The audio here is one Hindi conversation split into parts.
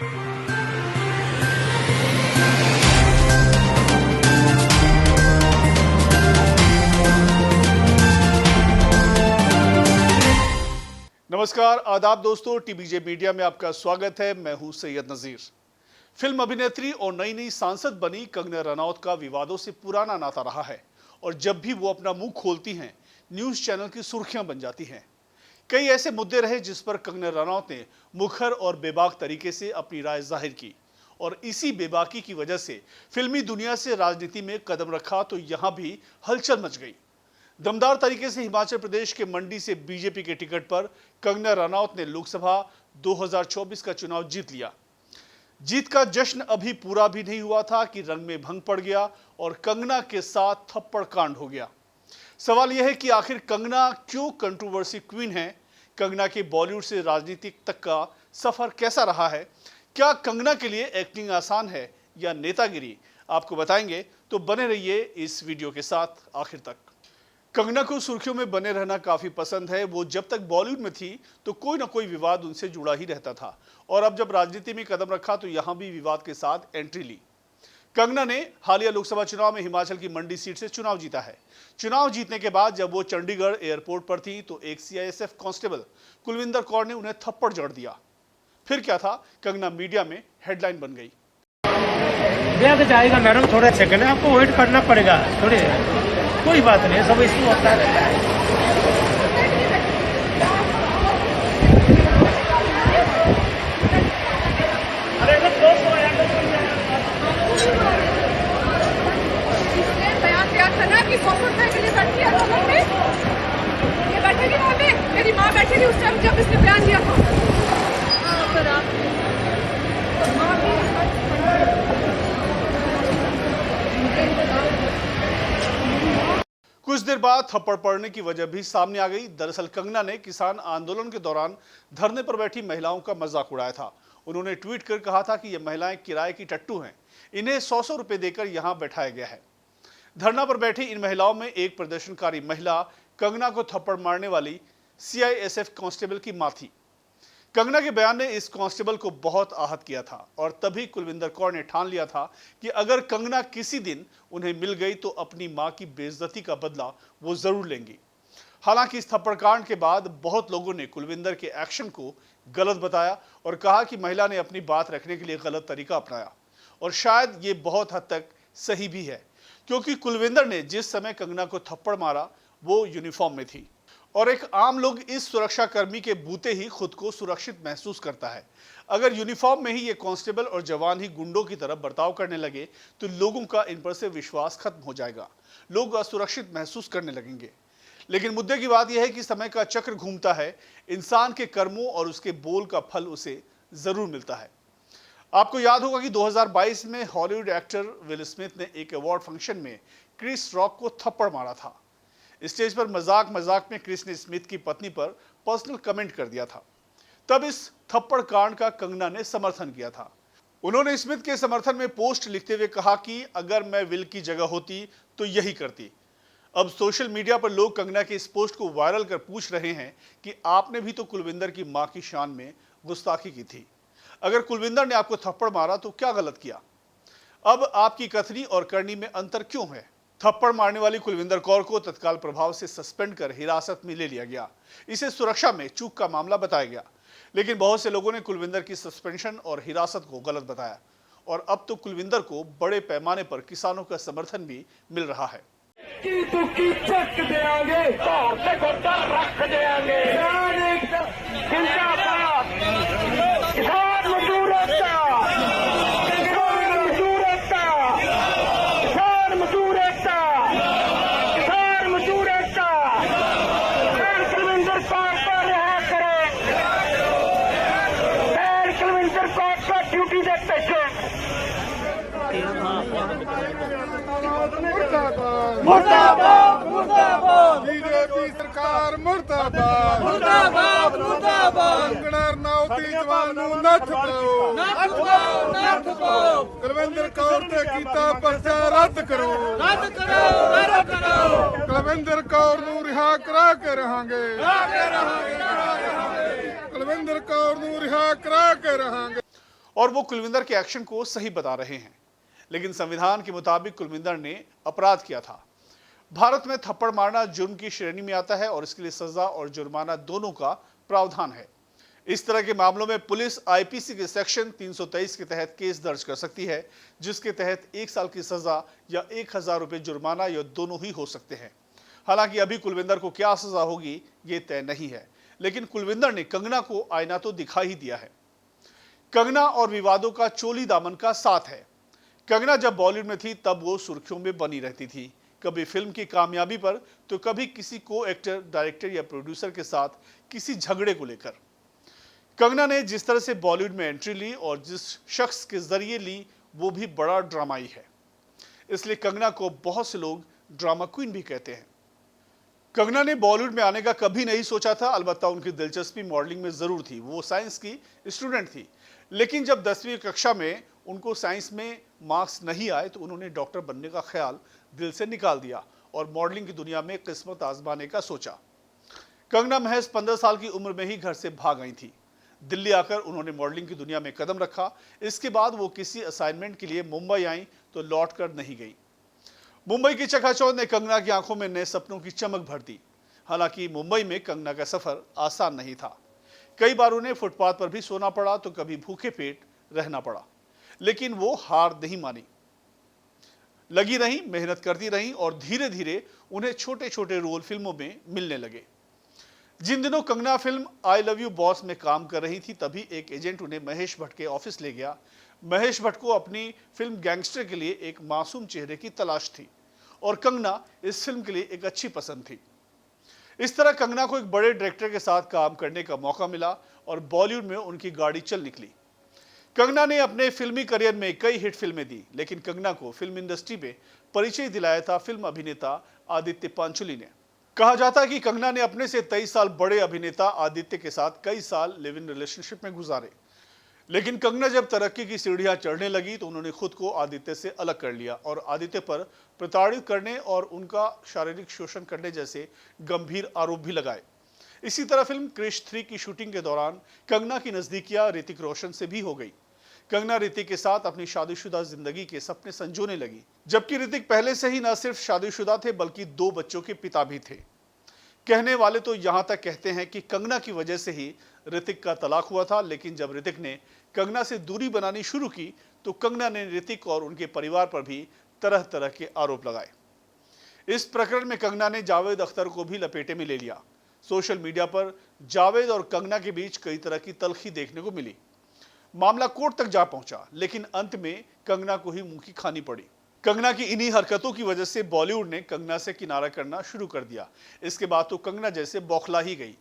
नमस्कार, आदाब दोस्तों, टीबीजे मीडिया में आपका स्वागत है। मैं हूं सैयद नजीर। फिल्म अभिनेत्री और नई नई सांसद बनी कंगना रनौत का विवादों से पुराना नाता रहा है और जब भी वो अपना मुंह खोलती हैं, न्यूज चैनल की सुर्खियां बन जाती हैं। कई ऐसे मुद्दे रहे जिस पर कंगना रनौत ने मुखर और बेबाक तरीके से अपनी राय जाहिर की और इसी बेबाकी की वजह से फिल्मी दुनिया से राजनीति में कदम रखा तो यहां भी हलचल मच गई। दमदार तरीके से हिमाचल प्रदेश के मंडी से बीजेपी के टिकट पर कंगना रनौत ने लोकसभा 2024 का चुनाव जीत लिया। जीत का जश्न अभी पूरा भी नहीं हुआ था कि रंग में भंग पड़ गया और कंगना के साथ थप्पड़ कांड हो गया। सवाल यह है कि आखिर कंगना क्यों कंट्रोवर्सी क्वीन है? कंगना के बॉलीवुड से राजनीतिक तक का सफर कैसा रहा है? क्या कंगना के लिए एक्टिंग आसान है या नेतागिरी? आपको बताएंगे, तो बने रहिए इस वीडियो के साथ आखिर तक। कंगना को सुर्खियों में बने रहना काफी पसंद है। वो जब तक बॉलीवुड में थी तो कोई ना कोई विवाद उनसे जुड़ा ही रहता था और अब जब राजनीति में कदम रखा तो यहां भी विवाद के साथ एंट्री ली। कंगना ने हालिया लोकसभा चुनाव में हिमाचल की मंडी सीट से चुनाव जीता है। चुनाव जीतने के बाद जब वो चंडीगढ़ एयरपोर्ट पर थी तो एक सीआईएसएफ कांस्टेबल कुलविंदर कौर ने उन्हें थप्पड़ जड़ दिया। फिर क्या था, कंगना मीडिया में हेडलाइन बन गई। जाएगा मैडम, थोड़ा सेकंड है, आपको वेट करना पड़ेगा थोड़े, कोई बात नहीं, सब इशू होता है। बयान दिया था ना कि 100 रुपए के लिए बैठी है लोगों में, ये बैठेगी वहाँ पे, मेरी माँ बैठेगी उस टाइम जब इसने बयान दिया था। कुछ देर बाद थप्पड़ पड़ने की वजह भी सामने आ गई। दरअसल कंगना ने किसान आंदोलन के दौरान धरने पर बैठी महिलाओं का मजाक उड़ाया था। उन्होंने ट्वीट कर कहा था कि ये महिलाएं किराए की टट्टू हैं, इन्हें 100 रुपए देकर यहां बैठाया गया है। धरना पर बैठी इन महिलाओं में एक प्रदर्शनकारी महिला कंगना को थप्पड़ मारने वाली सीआईएसएफ कांस्टेबल की मां थी। कंगना के बयान ने इस कांस्टेबल को बहुत आहत किया था और तभी कुलविंदर कौर ने ठान लिया था कि अगर कंगना किसी दिन उन्हें मिल गई तो अपनी मां की बेइज्जती का बदला वो जरूर लेंगी। हालांकि इस थप्पड़ कांड के बाद बहुत लोगों ने कुलविंदर के एक्शन को गलत बताया और कहा कि महिला ने अपनी बात रखने के लिए गलत तरीका अपनाया और शायद ये बहुत हद तक सही भी है, क्योंकि कुलविंदर ने जिस समय कंगना को थप्पड़ मारा वो यूनिफॉर्म में थी और एक आम लोग इस सुरक्षा कर्मी के बूते ही खुद को सुरक्षित महसूस करता है। अगर यूनिफॉर्म में ही ये कांस्टेबल और जवान ही गुंडों की तरह बर्ताव करने लगे तो लोगों का इन पर से विश्वास खत्म हो जाएगा, लोग असुरक्षित महसूस करने लगेंगे। लेकिन मुद्दे की बात यह है कि समय का चक्र घूमता है, इंसान के कर्मों और उसके बोल का फल उसे जरूर मिलता है। आपको याद होगा कि 2022 में हॉलीवुड एक्टर विल स्मिथ ने एक अवार्ड फंक्शन में क्रिस रॉक को थप्पड़ मारा था। स्टेज पर मजाक में क्रिस ने स्मिथ की पत्नी पर पर्सनल कमेंट कर दिया था। तब इस थप्पड़ कांड का कंगना ने समर्थन किया था। उन्होंने स्मिथ के समर्थन में पोस्ट लिखते हुए कहा कि अगर मैं विल की जगह होती तो यही करती। अब सोशल मीडिया पर लोग कंगना के इस पोस्ट को वायरल कर पूछ रहे हैं कि आपने भी तो कुलविंदर की मां की शान में गुस्ताखी की थी। अगर कुलविंदर ने आपको थप्पड़ मारा तो क्या गलत किया? अब आपकी कथनी और करनी में अंतर क्यों है? थप्पड़ मारने वाली कुलविंदर कौर को तत्काल प्रभाव से सस्पेंड कर हिरासत में ले लिया गया। इसे सुरक्षा में चूक का मामला बताया गया, लेकिन बहुत से लोगों ने कुलविंदर की सस्पेंशन और हिरासत को गलत बताया और अब तो कुलविंदर को बड़े पैमाने पर किसानों का समर्थन भी मिल रहा है। मुर्दाबाद मुर्दाबाद बीजेपी सरकार मुर्दाबाद मुर्दाबाद मुर्दाबाद कंगना रनौत जवान नੱਥ पाओ नੱਥ पाओ नੱਥ पाओ कुलविंदर कौर ते कीता पर्चा रद्द करो कुलविंदर कौर नूं रिहा करा के रहांगे कुलविंदर कौर नूं रिहा करा के रहांगे। और वो कुलविंदर के एक्शन को सही बता रहे हैं। लेकिन संविधान के मुताबिक कुलविंदर ने अपराध किया था। भारत में थप्पड़ मारना जुर्म की श्रेणी में आता है और इसके लिए सजा और जुर्माना दोनों का प्रावधान है। इस तरह के मामलों में पुलिस आईपीसी के सेक्शन 323 के तहत केस दर्ज कर सकती है, जिसके तहत 1 साल की सजा या 1000 रुपये जुर्माना या दोनों ही हो सकते हैं। हालांकि अभी कुलविंदर को क्या सजा होगी ये तय नहीं है, लेकिन कुलविंदर ने कंगना को आईना तो दिखा ही दिया है। कंगना और विवादों का चोली दामन का साथ है। कंगना जब बॉलीवुड में थी तब वो सुर्खियों में बनी रहती थी, कभी फिल्म की कामयाबी पर तो कभी किसी को एक्टर, डायरेक्टर या प्रोड्यूसर के साथ किसी झगड़े को लेकर। कंगना ने जिस तरह से बॉलीवुड में एंट्री ली और जिस शख्स के जरिए ली वो भी बड़ा ड्रामाई है, इसलिए कंगना को बहुत से लोग ड्रामा क्वीन भी कहते हैं। कंगना ने बॉलीवुड में आने का कभी नहीं सोचा था, अलबत्ता उनकी दिलचस्पी मॉडलिंग में जरूर थी। वो साइंस की स्टूडेंट थी, लेकिन जब 10वीं कक्षा में उनको साइंस में मार्क्स नहीं आए तो उन्होंने डॉक्टर बनने का ख्याल दिल से निकाल दिया और मॉडलिंग की दुनिया में किस्मत आजमाने का सोचा। कंगना महज 15 साल की उम्र में ही घर से भाग गई थी। दिल्ली आकर उन्होंने मॉडलिंग की दुनिया में कदम रखा। इसके बाद वो किसी असाइनमेंट के लिए मुंबई आई तो लौट कर नहीं गई। मुंबई की चकाचौंध ने कंगना की आंखों में नए सपनों की चमक भर दी। हालांकि मुंबई में कंगना का सफर आसान नहीं था। कई बार उन्हें फुटपाथ पर भी सोना पड़ा तो कभी भूखे पेट रहना पड़ा, लेकिन वो हार नहीं मानी, लगी रही, मेहनत करती रही और धीरे धीरे उन्हें छोटे छोटे रोल फिल्मों में मिलने लगे। जिन दिनों Kangana film I love you boss में काम कर रही थी, तभी एक एजेंट उन्हें महेश भट्ट के ऑफिस ले गया। महेश भट्ट को अपनी फिल्म गैंगस्टर के लिए एक मासूम चेहरे की तलाश थी और कंगना इस फिल्म के लिए एक अच्छी पसंद थी। इस तरह कंगना को एक बड़े डायरेक्टर के साथ काम करने का मौका मिला और बॉलीवुड में उनकी गाड़ी चल निकली। कंगना ने अपने फिल्मी करियर में कई हिट फिल्में दी, लेकिन कंगना को फिल्म इंडस्ट्री में परिचय दिलाया था फिल्म अभिनेता आदित्य पांचोली ने। कहा जाता है कि कंगना ने अपने से 23 साल बड़े अभिनेता आदित्य के साथ कई साल लिव इन रिलेशनशिप में गुजारे, लेकिन कंगना जब तरक्की की सीढ़ियां चढ़ने लगी तो उन्होंने खुद को आदित्य से अलग कर लिया और आदित्य पर प्रताड़ित करने और उनका शारीरिक शोषण करने जैसे गंभीर आरोप भी लगाए। इसी तरह फिल्म क्रिश 3 की शूटिंग के दौरान कंगना की नजदीकियां ऋतिक रोशन से भी हो गई। कंगना ऋतिक के साथ अपनी शादीशुदा जिंदगी के सपने संजोने लगी, जबकि ऋतिक पहले से ही न सिर्फ शादीशुदा थे बल्कि 2 बच्चों के पिता भी थे। कहने वाले तो यहां तक कहते हैं कि कंगना की वजह से ही ऋतिक का तलाक हुआ था, लेकिन जब ऋतिक ने कंगना से दूरी बनानी शुरू की तो कंगना ने ऋतिक और उनके परिवार पर भी तरह तरह के आरोप लगाए। इस प्रकरण में कंगना ने जावेद अख्तर को भी लपेटे में ले लिया। सोशल मीडिया पर जावेद और कंगना के बीच कई तरह की तल्खी देखने को मिली। मामला कोर्ट तक जा पहुंचा, लेकिन अंत में कंगना को ही मुंह की खानी पड़ी। कंगना की इन्हीं हरकतों की वजह से बॉलीवुड ने कंगना से किनारा करना शुरू कर दिया। इसके बाद तो कंगना जैसे बौखला ही गई।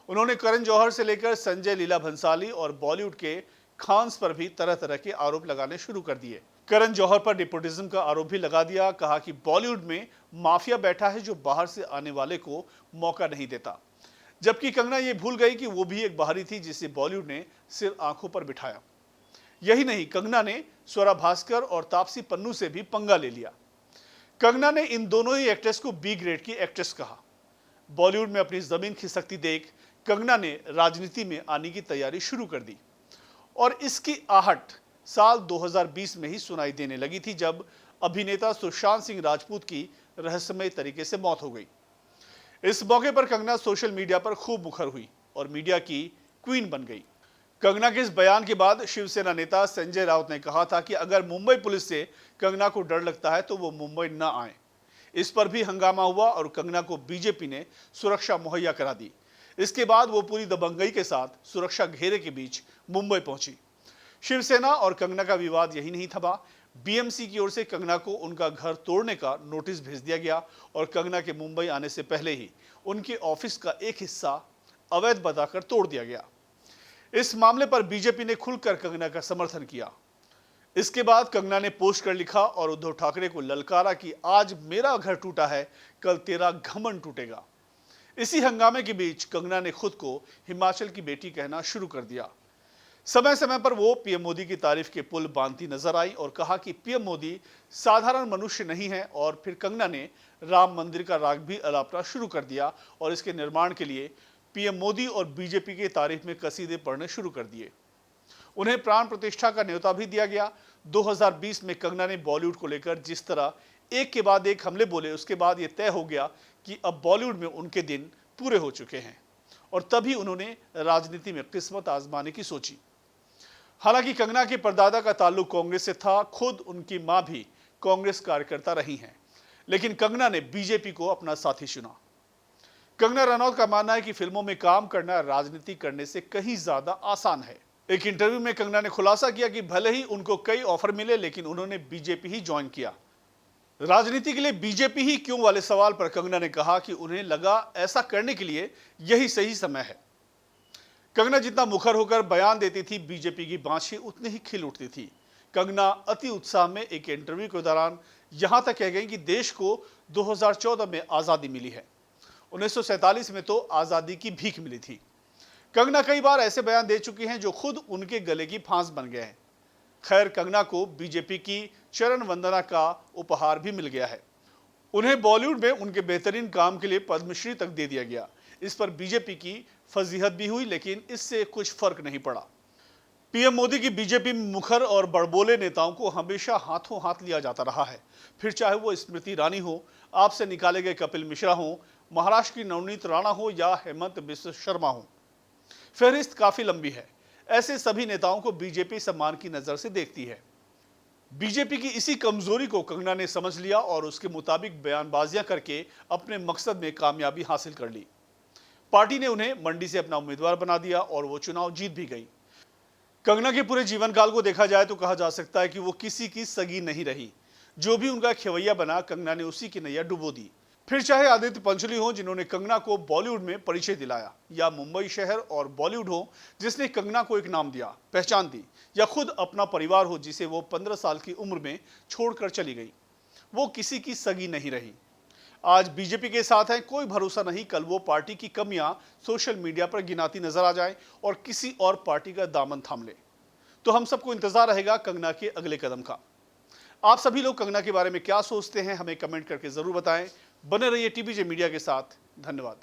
उन्होंने करण जौहर से लेकर संजय लीला भंसाली और बॉलीवुड के खान्स पर भी तरह तरह के आरोप लगाने शुरू कर दिए। करण जौहर पर नेपोटिज्म का आरोप भी लगा दिया। कहा कि बॉलीवुड में माफिया बैठा है जो बाहर से आने वाले को मौका नहीं देता, जबकि कंगना ये भूल गई कि वो भी एक बाहरी थी जिसे बॉलीवुड ने सिर आंखों पर बिठाया। यही नहीं, कंगना ने स्वरा भास्कर और तापसी पन्नू से भी पंगा ले लिया। कंगना ने इन दोनों ही एक्ट्रेस को बी ग्रेड की एक्ट्रेस कहा। बॉलीवुड में अपनी जमीन खिसकती देख कंगना ने राजनीति में आने की तैयारी शुरू कर दी और इसकी आहट साल 2020 में ही सुनाई देने लगी थी, जब अभिनेता सुशांत सिंह राजपूत की रहस्यमय तरीके से मौत हो गई। इस मौके पर कंगना सोशल मीडिया पर खूब मुखर हुई और मीडिया की क्वीन बन गई। कंगना के इस बयान के बाद शिवसेना नेता संजय राउत ने कहा था कि अगर मुंबई पुलिस से कंगना को डर लगता है तो वो मुंबई न आए। इस पर भी हंगामा हुआ और कंगना को बीजेपी ने सुरक्षा मुहैया करा दी। इसके बाद वो पूरी दबंगई के साथ सुरक्षा घेरे के बीच मुंबई पहुंची। शिवसेना और कंगना का विवाद यही नहीं थमा। बीएमसी की ओर से कंगना को उनका घर तोड़ने का नोटिस भेज दिया गया और कंगना के मुंबई आने से पहले ही उनके ऑफिस का एक हिस्सा अवैध बताकर तोड़ दिया गया। इस मामले पर बीजेपी ने खुलकर कंगना का समर्थन किया। इसके बाद कंगना ने पोस्ट कर लिखा और उद्धव ठाकरे को ललकारा कि आज मेरा घर टूटा है, कल तेरा घमंड टूटेगा। इसी हंगामे के बीच कंगना ने खुद को हिमाचल की बेटी कहना शुरू कर दिया। समय समय पर वो पीएम मोदी की तारीफ के पुल बांधती नजर आई और कहा कि पीएम मोदी साधारण मनुष्य नहीं है। और फिर कंगना ने राम मंदिर का राग भी अलापना शुरू कर दिया और इसके निर्माण के लिए पीएम मोदी और बीजेपी की तारीफ में कसीदे पढ़ने शुरू कर दिए। उन्हें प्राण प्रतिष्ठा का न्योता भी दिया गया। 2020 में कंगना ने बॉलीवुड को लेकर जिस तरह एक के बाद एक हमले बोले, उसके बाद यह तय हो गया कि अब बॉलीवुड में उनके दिन पूरे हो चुके हैं और तभी उन्होंने राजनीति में किस्मत आजमाने की सोची। हालांकि कंगना के परदादा का ताल्लुक कांग्रेस से था, खुद उनकी मां भी कांग्रेस कार्यकर्ता रही हैं, लेकिन कंगना ने बीजेपी को अपना साथी चुना। कंगना रनौत का मानना है कि फिल्मों में काम करना राजनीति करने से कहीं ज्यादा आसान है। एक इंटरव्यू में कंगना ने खुलासा किया कि भले ही उनको कई ऑफर मिले, लेकिन उन्होंने बीजेपी ही ज्वाइन किया। राजनीति के लिए बीजेपी ही क्यों वाले सवाल पर कंगना ने कहा कि उन्हें लगा ऐसा करने के लिए यही सही समय है। कंगना जितना मुखर होकर बयान देती थी, बीजेपी की बांछी उतनी ही खिल उठती थी। कंगना अति उत्साह में एक इंटरव्यू के दौरान यहां तक कह गई कि देश को 2014 में आजादी मिली है, 1947 में तो आजादी की भीख मिली थी। कंगना कई बार ऐसे बयान दे चुकी हैं जो खुद उनके गले की फांस बन गए हैं। खैर, कंगना को बीजेपी की चरण वंदना का उपहार भी मिल गया है। उन्हें बॉलीवुड में उनके बेहतरीन काम के लिए पद्मश्री तक दे दिया गया। इस पर बीजेपी की फजीहत भी हुई, लेकिन इससे कुछ फर्क नहीं पड़ा। पीएम मोदी की बीजेपी में मुखर और बड़बोले नेताओं को हमेशा हाथों हाथ लिया जाता रहा है, फिर चाहे वो स्मृति ईरानी हो, आपसे निकाले गए कपिल मिश्रा हो, महाराष्ट्र की नवनीत राणा हो या हेमंत बिस्व शर्मा हो। फहरिस्त काफी लंबी है। ऐसे सभी नेताओं को बीजेपी सम्मान की नजर से देखती है। बीजेपी की इसी कमजोरी को कंगना ने समझ लिया और उसके मुताबिक बयानबाजियां करके अपने मकसद में कामयाबी हासिल कर ली। पार्टी ने उन्हें मंडी से अपना उम्मीदवार बना दिया और वो चुनाव जीत भी गई। कंगना के पूरे जीवन काल को देखा जाए तो कहा जा सकता है कि वो किसी की सगी नहीं रही। जो भी उनका खेवैया बना, कंगना ने उसी की नैया डुबो दी। फिर चाहे आदित्य पंचोली हो जिन्होंने कंगना को बॉलीवुड में परिचय दिलाया, या मुंबई शहर और बॉलीवुड हो जिसने कंगना को एक नाम दिया, पहचान दी, या खुद अपना परिवार हो जिसे वो 15 साल की उम्र में छोड़कर चली गई, वो किसी की सगी नहीं रही। आज बीजेपी के साथ है, कोई भरोसा नहीं कल वो पार्टी की कमियां सोशल मीडिया पर गिनाती नजर आ जाए और किसी और पार्टी का दामन थाम ले। तो हम सबको इंतजार रहेगा कंगना के अगले कदम का। आप सभी लोग कंगना के बारे में क्या सोचते हैं, हमें कमेंट करके जरूर बताएं। बने रहिए टीबीजे मीडिया के साथ। धन्यवाद।